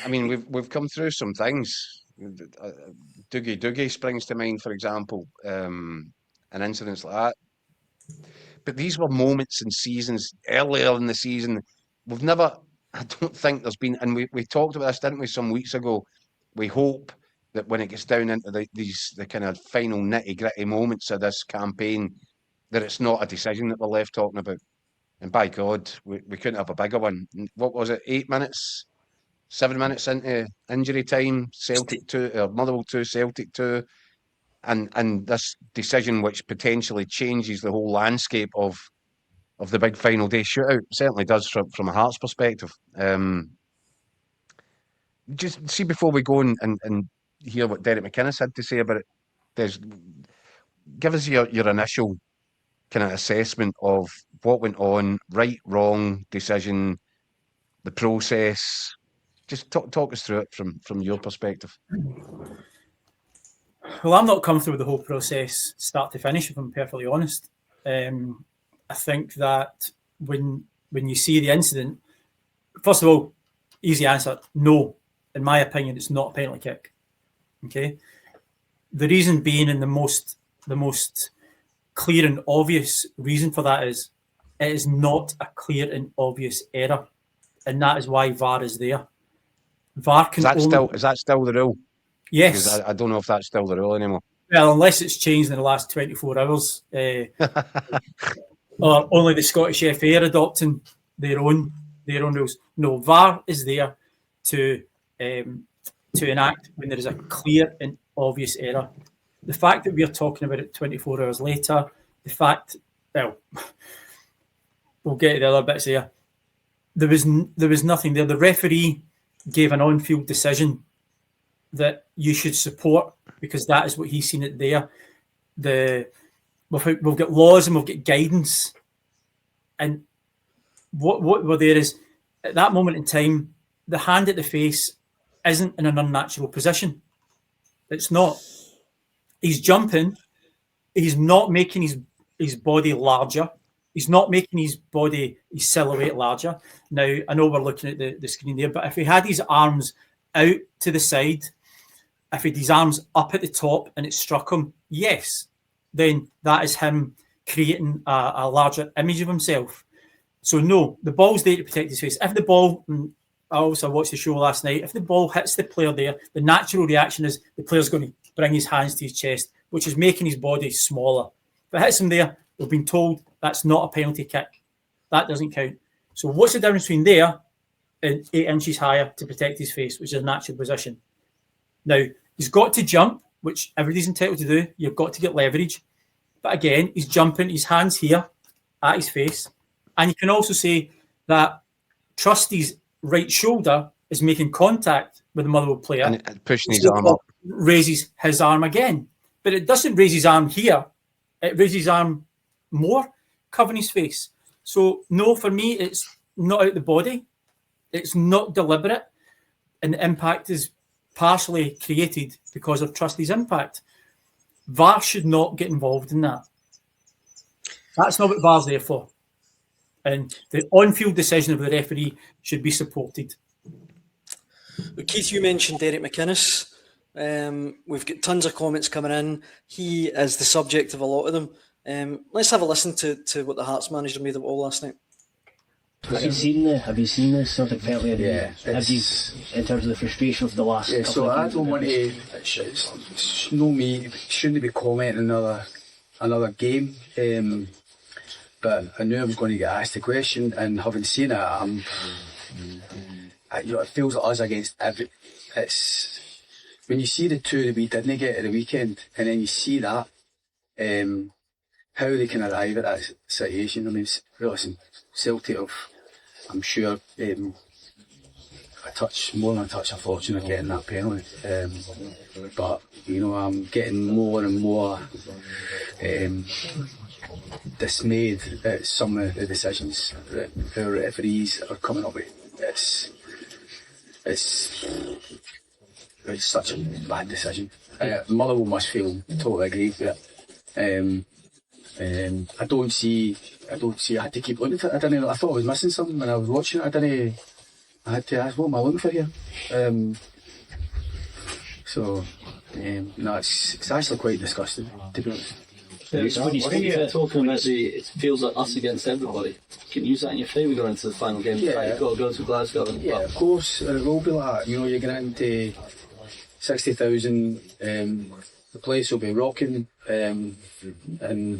I mean, we've come through some things. Doogie springs to mind, for example, and incidents like that. But these were moments in seasons earlier in the season. We've never, I don't think there's been, and we talked about this, didn't we, some weeks ago? We hope that when it gets down into the kind of final nitty gritty moments of this campaign, that it's not a decision that we're left talking about. And by God, we couldn't have a bigger one. What was it? 8 minutes, 7 minutes into injury time, Celtic 2, or Motherwell 2, Celtic 2. And this decision, which potentially changes the whole landscape of the big final day shootout, certainly does from a Hearts perspective. Just see before we go and hear what Derek McInnes had to say about it. Give us your initial kind of assessment of what went on, right, wrong, decision, the process. Just talk us through it from your perspective. Well, I'm not comfortable with the whole process, start to finish, if I'm perfectly honest. I think that when you see the incident, first of all, easy answer, no. In my opinion, it's not a penalty kick. Okay? The reason being, and the most clear and obvious reason for that is it is not a clear and obvious error. And that is why VAR is there. VAR can is that still the rule? Yes. Because I don't know if that's still the rule anymore. Well, unless it's changed in the last 24 hours. Or only the Scottish FA are adopting their own rules. No, VAR is there to enact when there is a clear and obvious error. The fact that we are talking about it 24 hours later, the fact, well, we'll get to the other bits there. There was nothing there. The referee gave an on-field decision that you should support because that is what he's seen it there. We've got laws and we've got guidance, and what we're there is at that moment in time, the hand at the face isn't in an unnatural position. It's not. He's jumping. He's not making his body larger. He's not making his silhouette larger. Now, I know we're looking at the screen there, but if he had his arms out to the side, if he had his arms up at the top and it struck him, yes, then that is him creating a larger image of himself. So no, the ball's there to protect his face. If the ball, I also watched the show last night, if the ball hits the player there, the natural reaction is the player's going to bring his hands to his chest, which is making his body smaller. If it hits him there, we've been told that's not a penalty kick. That doesn't count. So what's the difference between there and 8 inches higher to protect his face, which is a natural position? Now, he's got to jump, which everybody's entitled to do. You've got to get leverage. But again, he's jumping, his hands here at his face. And you can also say that Trusty's right shoulder is making contact with the Motherwell player. And pushing his arm up. Raises his arm again. But it doesn't raise his arm here. It raises his arm more, covering his face. So, no, for me, it's not out the body. It's not deliberate. And the impact is partially created because of Trusty's impact. VAR should not get involved in that. That's not what VAR's there for. And the on-field decision of the referee should be supported. Well, Keith, you mentioned Derek McInnes. We've got tons of comments coming in. He is the subject of a lot of them. Let's have a listen to what the Hearts manager made of it all last night. Have you seen the Celtic penalty? Yeah. Have you, in terms of the frustration of the last? Yeah. So I don't want to. It's no me. Shouldn't be commenting another game. But I knew I was going to get asked the question, and having seen it, it feels like us against every. It's when you see the two that we didn't get at the weekend, and then you see that, how they can arrive at that situation. I mean, listen, Celtic have, I'm sure, more than a touch unfortunate getting that penalty. But I'm getting more and more dismayed at some of the decisions that our referees are coming up with. It's such a bad decision. Motherwell must feel totally aggrieved with it. I don't see. I had to keep looking at it. I thought I was missing something when I was watching it. I had to ask, what am I looking for here? No, it's actually quite disgusting, to be honest. When you speak talking about it feels like us against everybody. Can you use that in your favour going into the final game? Yeah. You've got to go to Glasgow. Yeah, of course, it will be like that. You know, you're getting into 60,000, the place will be rocking, and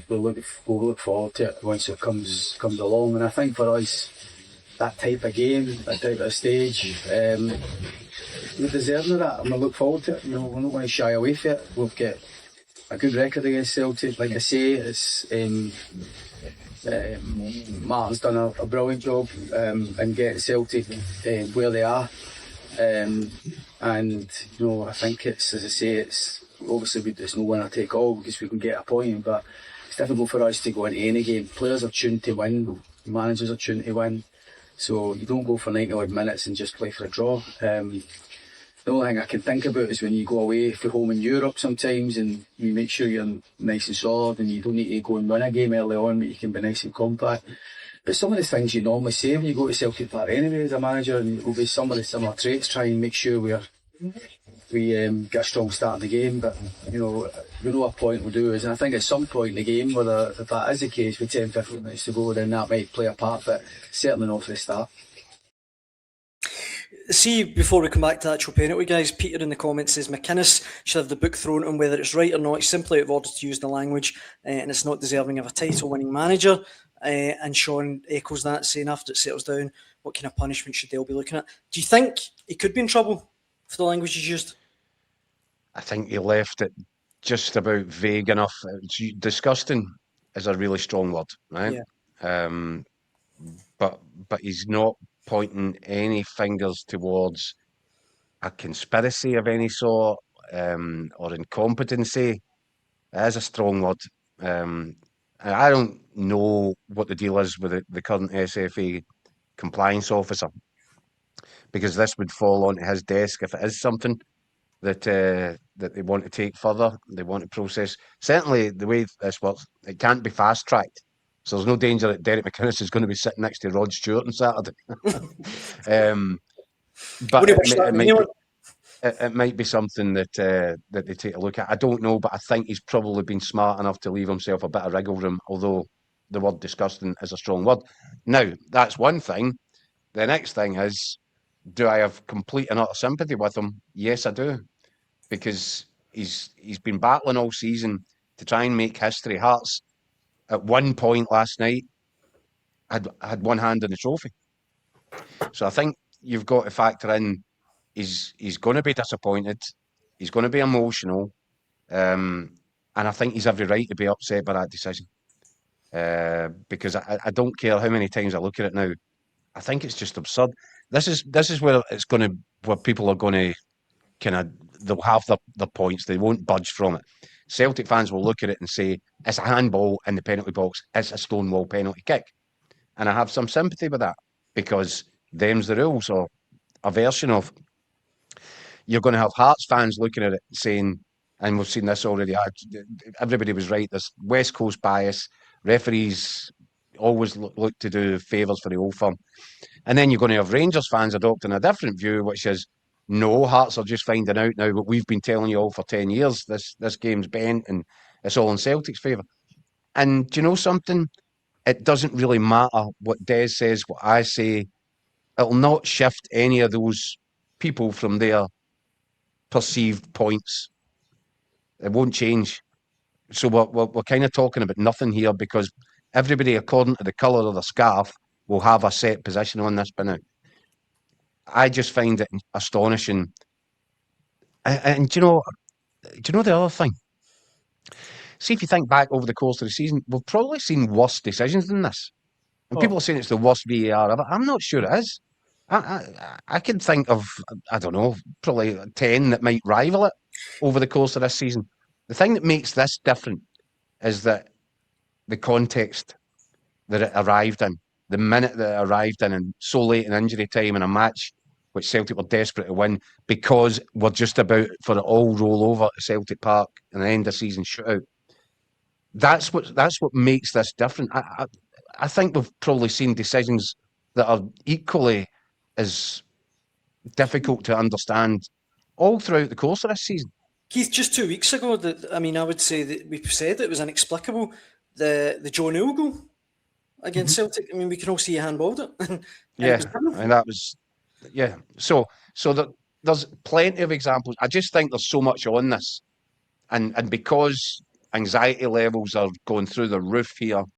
we'll look forward to it once it comes along. And I think for us, that type of game, that type of stage, we're deserving of that, and we'll look forward to it. You know, we're not going to shy away from it. We've got a good record against Celtic. Like I say, it's Martin's done a brilliant job in getting Celtic where they are, and you know, I think it's, as I say, it's obviously it's no winner take all because we can get a point, but it's difficult for us to go into any game. Players are tuned to win, managers are tuned to win, so you don't go for 90 odd minutes and just play for a draw. The only thing I can think about is when you go away for home in Europe sometimes and you make sure you're nice and solid and you don't need to go and win a game early on, but you can be nice and compact. But some of the things you normally say when you go to Celtic Park anyway as a manager, and it will be some of the similar traits, try and make sure we get a strong start in the game. But, you know what point we'll do is, and I think at some point in the game, whether if that is the case with 10, 15 minutes to go, then that might play a part, but certainly not for the start. See, before we come back to the actual penalty, guys, Peter in the comments says McInnes should have the book thrown at him, whether it's right or not. He's simply out of order to use the language, and it's not deserving of a title-winning manager. And Sean echoes that, saying after it settles down, what kind of punishment should Dale be looking at? Do you think he could be in trouble for the language he's used? I think he left it just about vague enough. Disgusting is a really strong word, right? Yeah. But he's not pointing any fingers towards a conspiracy of any sort, or incompetency. It is a strong word. And I don't know what the deal is with the current SFA compliance officer, because this would fall onto his desk if it is something that they want to take further, they want to process. Certainly, the way this works, it can't be fast tracked. So there's no danger that Derek McInnes is going to be sitting next to Rod Stewart on Saturday. But it might be something that they take a look at. I don't know, but I think he's probably been smart enough to leave himself a bit of wriggle room, although the word disgusting is a strong word. Now, that's one thing. The next thing is, do I have complete and utter sympathy with him? Yes, I do. Because he's been battling all season to try and make history. Hearts, at one point last night, had one hand in the trophy. So I think you've got to factor in he's going to be disappointed, he's going to be emotional, and I think he's every right to be upset by that decision. Because I don't care how many times I look at it now, I think it's just absurd. This is where people are going to they'll have their points. They won't budge from it. Celtic fans will look at it and say, it's a handball in the penalty box, it's a stonewall penalty kick. And I have some sympathy with that, because them's the rules, or a version of. You're going to have Hearts fans looking at it saying, and we've seen this already, everybody was right, there's West Coast bias, referees always look to do favours for the Old Firm. And then you're going to have Rangers fans adopting a different view, which is, no, Hearts are just finding out now what we've been telling you all for 10 years. This game's bent and it's all in Celtic's favour. And do you know something? It doesn't really matter what Des says, what I say. It'll not shift any of those people from their perceived points. It won't change. So we're kind of talking about nothing here, because everybody, according to the colour of their scarf, will have a set position on this by now. I just find it astonishing. And do you know the other thing? See, if you think back over the course of the season, we've probably seen worse decisions than this. And people are saying it's the worst VAR ever. I'm not sure it is. I can think of, I don't know, probably 10 that might rival it over the course of this season. The thing that makes this different is that the context that it arrived in, the minute that it arrived in, and so late in injury time in a match which Celtic were desperate to win, because we're just about for it all roll over at Celtic Park and the end of season shootout. That's what makes this different. I think we've probably seen decisions that are equally as difficult to understand all throughout the course of this season. Keith, just 2 weeks ago, I would say that we said it was inexplicable. The Joe Newell goal against Celtic. I mean, we can all see he handballed it. And Yeah, it was and that was, yeah. So there's plenty of examples. I just think there's so much on this, and because anxiety levels are going through the roof here,